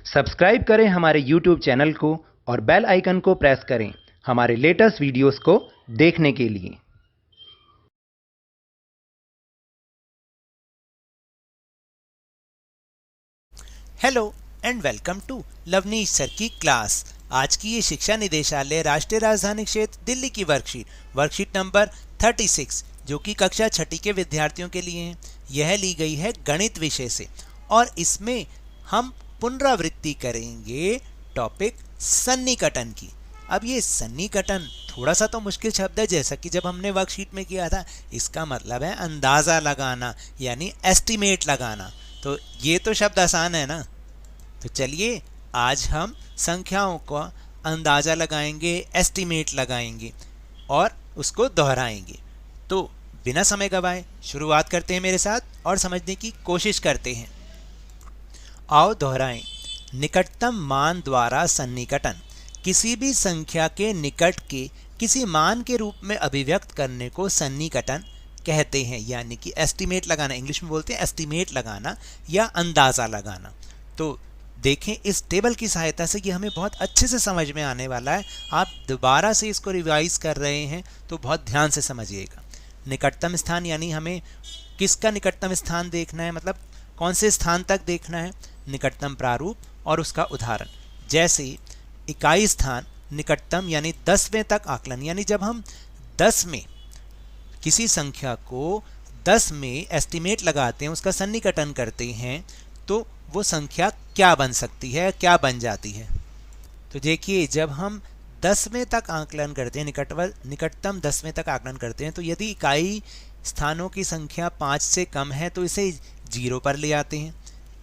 Subscribe करें हमारे YouTube channel को और बेल आइकन को प्रेस करें हमारे लेटेस्ट वीडियोस को देखने के लिए। Hello and welcome to Lavneesh sir की क्लास। आज की ये शिक्षा निदेशालय राष्ट्रीय राजधानी क्षेत्र दिल्ली की वर्कशीट नंबर 36 जो कि कक्षा छठी के विद्यार्थियों के लिए है। यह ली गई है गणित विषय से और इसमें हम पुनरावृत्ति करेंगे टॉपिक सन्निकटन की। अब ये सन्निकटन थोड़ा सा तो मुश्किल शब्द है, जैसा कि जब हमने वर्कशीट में किया था। इसका मतलब है अंदाज़ा लगाना, यानी एस्टिमेट लगाना। तो ये तो शब्द आसान है ना। तो चलिए आज हम संख्याओं का अंदाज़ा लगाएंगे, एस्टिमेट लगाएंगे और उसको दोहराएंगे। तो बिना समय गवाए शुरुआत करते हैं मेरे साथ और समझने की कोशिश करते हैं। आओ दोहराएं। निकटतम मान द्वारा सन्निकटन किसी भी संख्या के निकट के किसी मान के रूप में अभिव्यक्त करने को सन्निकटन कहते हैं, यानी कि एस्टिमेट लगाना। इंग्लिश में बोलते हैं एस्टिमेट लगाना या अंदाज़ा लगाना। तो देखें इस टेबल की सहायता से ये हमें बहुत अच्छे से समझ में आने वाला है। आप दोबारा से इसको रिवाइज कर रहे हैं तो बहुत ध्यान से समझिएगा। निकटतम स्थान यानी हमें किसका निकटतम स्थान देखना है, मतलब कौन से स्थान तक देखना है। निकटतम प्रारूप और उसका उदाहरण, जैसे इकाई स्थान निकटतम यानी 10वें तक आकलन, यानी जब हम 10 में किसी संख्या को 10 में एस्टिमेट लगाते हैं, उसका सन्निकटन करते हैं, तो वो संख्या क्या बन सकती है, क्या बन जाती है। तो देखिए जब हम 10वें तक आकलन करते हैं, निकटतम 10वें तक आकलन करते हैं, तो यदि इकाई स्थानों की संख्या 5 से कम है तो इसे 0 पर ले आते हैं,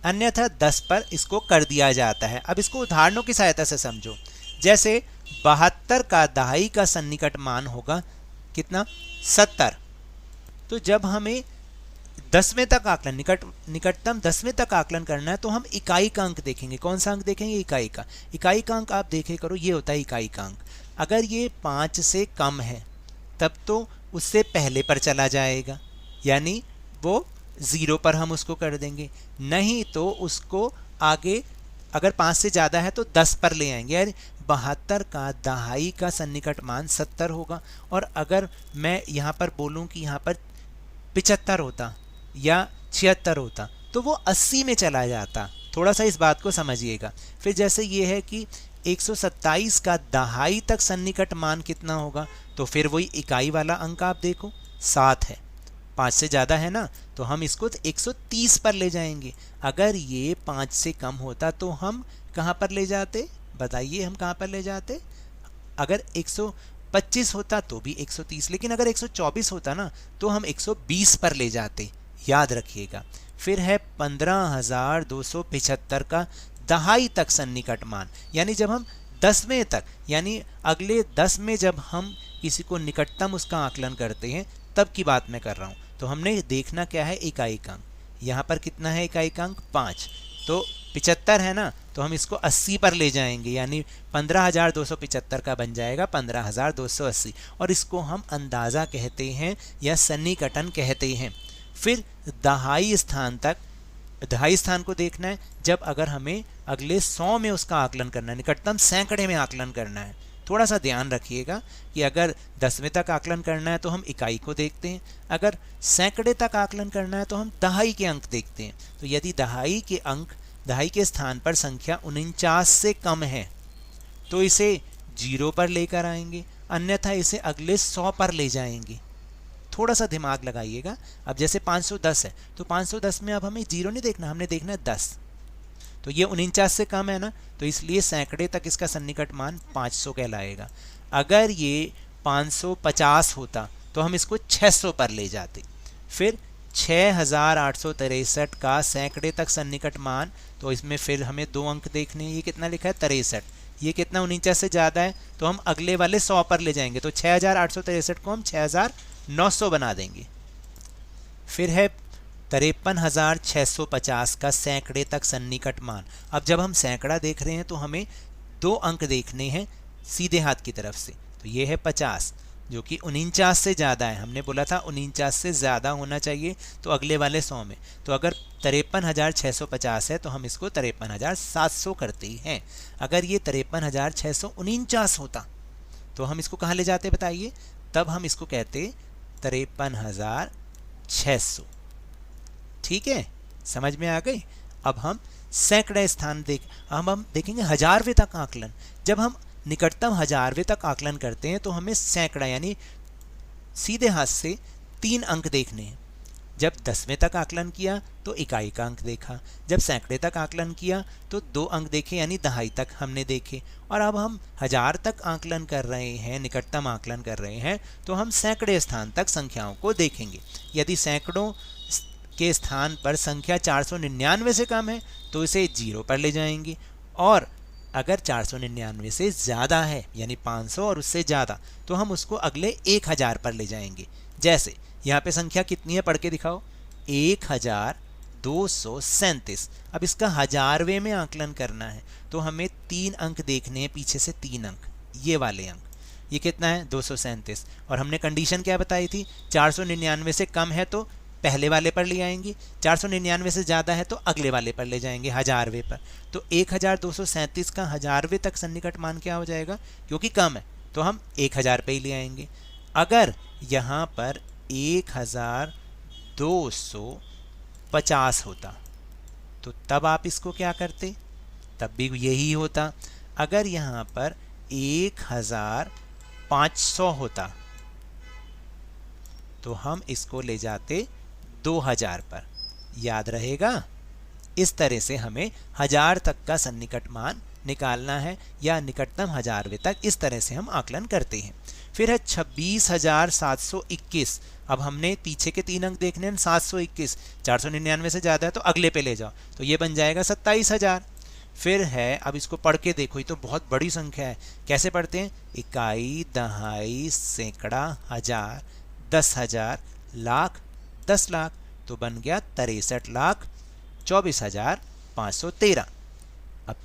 अन्यथा 10 पर इसको कर दिया जाता है। अब इसको उदाहरणों की सहायता से समझो। जैसे 72 का दहाई का सन्निकट मान होगा कितना, 70। तो जब हमें 10वें तक आकलन निकटतम 10वें तक आकलन करना है तो हम इकाई का अंक देखेंगे। कौन सा अंक देखेंगे, इकाई का अंक आप देखे करो, ये होता है इकाई का अंक। अगर ये 5 से कम है तब तो उससे पहले पर चला जाएगा, यानी वो 0 पर हम उसको कर देंगे। नहीं तो उसको आगे अगर 5 से ज़्यादा है तो 10 पर ले आएंगे, यानी 72 का दहाई का सन्निकट मान 70 होगा। और अगर मैं यहाँ पर बोलूँ कि यहाँ पर 75 होता या 76 होता तो वो 80 में चला जाता। थोड़ा सा इस बात को समझिएगा। फिर जैसे ये है कि 127 का दहाई तक सन्निकट मान कितना होगा, तो फिर वही इकाई वाला अंक आप देखो 7 है, 5 से ज़्यादा है ना, तो हम इसको 130 पर ले जाएंगे। अगर ये 5 से कम होता तो हम कहाँ पर ले जाते, बताइए हम कहाँ पर ले जाते। अगर 125 होता तो भी 130, लेकिन अगर 124 होता ना तो हम 120 पर ले जाते, याद रखिएगा। फिर है 15,275 का दहाई तक सन्निकट मान, यानी जब हम 10वें तक, यानी अगले 10 में जब हम किसी को निकटतम उसका आकलन करते हैं तब की बात मैं कर रहा हूँ। तो हमने देखना क्या है, इकाई का अंक। यहाँ पर कितना है इकाई का अंक, 5। तो 75 है ना, तो हम इसको 80 पर ले जाएंगे, यानी 15,275 का बन जाएगा 15,280, और इसको हम अंदाज़ा कहते हैं या सन्निकटन कहते हैं। फिर दहाई स्थान को देखना है जब अगर हमें अगले 100 में उसका आकलन करना है, निकटतम सैकड़े में आकलन करना है। थोड़ा सा ध्यान रखिएगा कि अगर 10वें तक आकलन करना है तो हम इकाई को देखते हैं, अगर सैकड़े तक आकलन करना है तो हम दहाई के अंक देखते हैं। तो यदि दहाई के स्थान पर संख्या 49 से कम है तो इसे 0 पर लेकर आएंगे, अन्यथा इसे अगले 100 पर ले जाएंगे। थोड़ा सा दिमाग लगाइएगा। अब जैसे 510 है तो 510 में अब हमें 0 नहीं देखना, हमने देखना है 10। तो ये 49 से कम है ना, तो इसलिए सैकड़े तक इसका सन्निकट मान 500 कहलाएगा। अगर ये 550 होता तो हम इसको 600 पर ले जाते। फिर 6,863 का सैकड़े तक सन्निकट मान, तो इसमें फिर हमें 2 अंक देखने हैं। ये कितना लिखा है, 63। ये कितना 49 से ज़्यादा है तो हम अगले वाले 100 पर ले जाएंगे। तो 6,863 को हम 6,900 बना देंगे। फिर है 53,650 का सैकड़े तक सन्निकट मान। अब जब हम सैकड़ा देख रहे हैं तो हमें 2 अंक देखने हैं सीधे हाथ की तरफ से, तो ये है 50। जो कि 49 से ज़्यादा है। हमने बोला था 49 से ज़्यादा होना चाहिए तो अगले वाले 100 में। तो अगर 53,650 है तो हम इसको 53,700 करते हैं। अगर ये 53,649 होता तो हम इसको कहाँ ले जाते बताइए? तब हम इसको कहते 53,600। ठीक है, समझ में आ गई? अब हम सैकड़े स्थान अब हम देखेंगे हजारवे तक आकलन। जब हम निकटतम हजारवे तक आकलन करते हैं तो हमें सैकड़ा यानी सीधे हाथ से 3 अंक देखने हैं। जब 10वें तक आकलन किया तो इकाई का अंक देखा, जब सैकड़े तक आकलन किया तो 2 अंक देखे यानी दहाई तक हमने देखे। और अब हम 1000 तक आकलन कर रहे हैं, निकटतम आकलन कर रहे हैं, तो हम सैकड़े स्थान तक संख्याओं को देखेंगे। यदि सैकड़ों के स्थान पर संख्या 499 से कम है तो इसे 0 पर ले जाएंगे, और अगर 499 से ज़्यादा है यानी 500 और उससे ज़्यादा तो हम उसको अगले 1000 पर ले जाएंगे। जैसे यहाँ पे संख्या कितनी है पढ़ के दिखाओ, 1237। अब इसका हजारवे में आकलन करना है तो हमें 3 अंक देखने हैं, पीछे से 3 अंक, ये वाले अंक। ये कितना है? 237। और हमने कंडीशन क्या बताई थी? 499 से कम है तो पहले वाले पर ले आएंगे, 499 से ज़्यादा है तो अगले वाले पर ले जाएंगे, हजारवे पर। तो 1237 का हजारवे तक सन्निकट मान क्या हो जाएगा? क्योंकि कम है तो हम 1000 पे ही ले आएंगे। अगर यहाँ पर 1250 होता तो तब आप इसको क्या करते? तब भी यही होता। अगर यहाँ पर 1500 होता तो हम इसको ले जाते 2000 पर। याद रहेगा? इस तरह से हमें 1000 तक का सन्निकट मान निकालना है, या निकटतम हजारवे तक इस तरह से हम आकलन करते हैं। फिर है 26,721। अब हमने पीछे के 3 अंक देखने हैं, 721, 499 से ज़्यादा है तो अगले पे ले जाओ, तो ये बन जाएगा 27,000। फिर है, अब इसको पढ़ के देखो, ये तो बहुत बड़ी संख्या है। कैसे पढ़ते हैं? इकाई, दहाई, सैकड़ा, हजार, 10,000, लाख, 10 लाख, तो बन गया 63,24,513। अब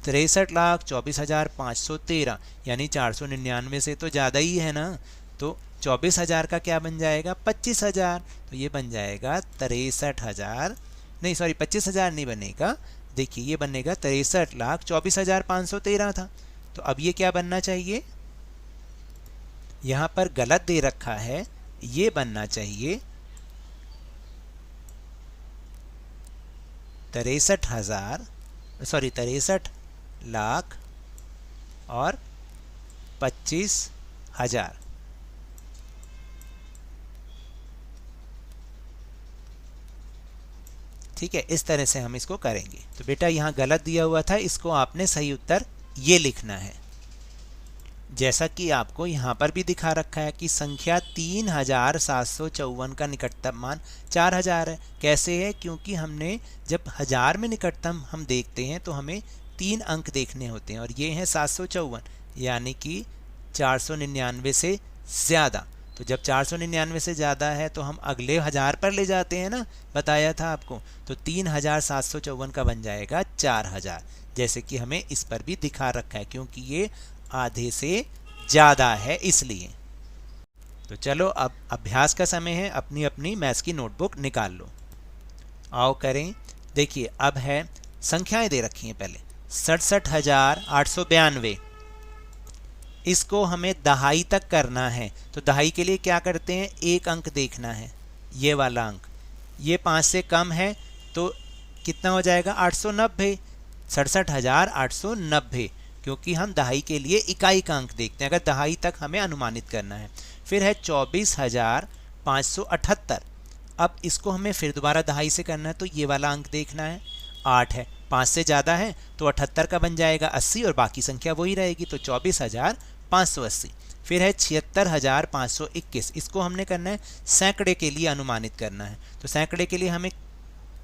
63,24,513 यानी 499 से तो ज़्यादा ही है ना, तो 24,000 का क्या बन जाएगा? 25,000। तो ये बन जाएगा 63,000, नहीं सॉरी 25,000 नहीं बनेगा, देखिए ये बनेगा 63,24,513 था। तो अब ये क्या बनना चाहिए? यहाँ पर गलत दे रखा है, ये बनना चाहिए 63 लाख और 25,000। ठीक है, इस तरह से हम इसको करेंगे। तो बेटा यहाँ गलत दिया हुआ था, इसको आपने सही उत्तर ये लिखना है। जैसा कि आपको यहाँ पर भी दिखा रखा है कि संख्या 3,754 का निकटतम मान 4,000 है। कैसे है? क्योंकि हमने जब 1000 में निकटतम हम देखते हैं तो हमें 3 अंक देखने होते हैं, और ये हैं 754 यानी कि 499 से ज़्यादा। तो जब 499 से ज़्यादा है तो हम अगले 1000 पर ले जाते हैं ना, बताया था आपको। तो 3,754 का बन जाएगा 4,000, जैसे कि हमें इस पर भी दिखा रखा है, क्योंकि ये आधे से ज़्यादा है इसलिए। तो चलो अब अभ्यास का समय है, अपनी अपनी मैथ्स की नोटबुक निकाल लो। आओ करें। देखिए अब है, संख्याएं दे रखी हैं पहले 67,892। इसको हमें दहाई तक करना है, तो दहाई के लिए क्या करते हैं? 1 अंक देखना है, ये वाला अंक। ये 5 से कम है तो कितना हो जाएगा? 890। 67,890, क्योंकि हम दहाई के लिए इकाई का अंक देखते हैं, अगर दहाई तक हमें अनुमानित करना है। फिर है 24,578। अब इसको हमें फिर दोबारा दहाई से करना है, तो ये वाला अंक देखना है, 8 है, 5 से ज़्यादा है तो 78 का बन जाएगा 80, और बाकी संख्या वही रहेगी, तो 24,580। फिर है 76,521। इसको हमने करना है सैकड़े के लिए अनुमानित करना है, तो सैकड़े के लिए हमें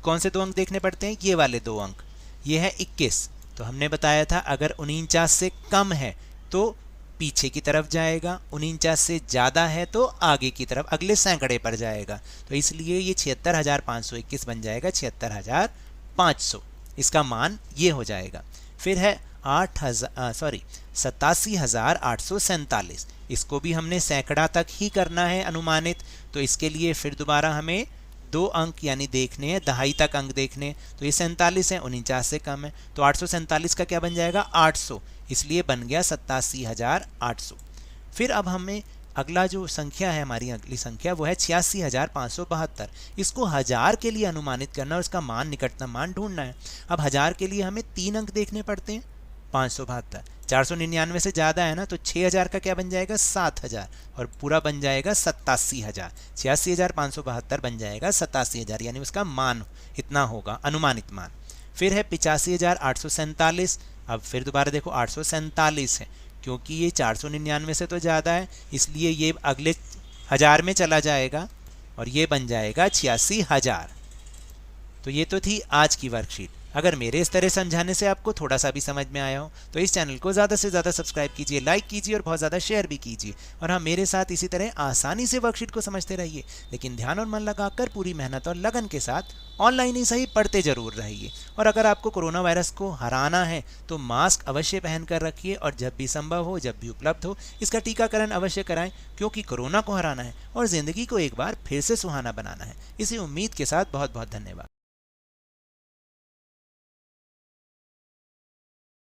कौन से 2 अंक देखने पड़ते हैं? ये वाले 2 अंक। ये है 21, तो हमने बताया था अगर 49 से कम है तो पीछे की तरफ जाएगा, 49 से ज़्यादा है तो आगे की तरफ अगले सैकड़े पर जाएगा। तो इसलिए ये 76,521 बन जाएगा 76,500, इसका मान ये हो जाएगा। फिर है 87,847। इसको भी हमने सैकड़ा तक ही करना है अनुमानित, तो इसके लिए फिर दोबारा हमें 2 अंक यानी देखने हैं, दहाई तक अंक देखने हैं। तो ये 47 है, 49 से कम है, तो 847 का क्या बन जाएगा 800, इसलिए बन गया 87,800। फिर अब हमें अगला जो संख्या है, हमारी अगली संख्या वो है 86,572। इसको 1000 के लिए अनुमानित करना और उसका मान, निकटतम मान ढूंढना है। अब 1000 के लिए हमें 3 अंक देखने पड़ते हैं, 572, 499 से ज़्यादा है ना, तो 6000 का क्या बन जाएगा 7000 और पूरा बन जाएगा 87,000। 86,572 बन जाएगा 87,000, यानी उसका मान इतना होगा, अनुमानित मान। फिर है 85,847। अब फिर दोबारा देखो 847 है, क्योंकि ये 499 से तो ज़्यादा है, इसलिए ये अगले 1000 में चला जाएगा और ये बन जाएगा 86,000। तो ये तो थी आज की वर्कशीट। अगर मेरे इस तरह समझाने से आपको थोड़ा सा भी समझ में आया हो तो इस चैनल को ज़्यादा से ज़्यादा सब्सक्राइब कीजिए, लाइक कीजिए और बहुत ज़्यादा शेयर भी कीजिए। और हाँ, मेरे साथ इसी तरह आसानी से वर्कशीट को समझते रहिए, लेकिन ध्यान और मन लगाकर पूरी मेहनत और लगन के साथ ऑनलाइन ही सही पढ़ते जरूर रहिए। और अगर आपको कोरोना वायरस को हराना है तो मास्क अवश्य पहन कर रखिए और जब भी संभव हो, जब भी उपलब्ध हो, इसका टीकाकरण अवश्य कराएं, क्योंकि कोरोना को हराना है और ज़िंदगी को एक बार फिर से सुहाना बनाना है। इसी उम्मीद के साथ बहुत बहुत धन्यवाद।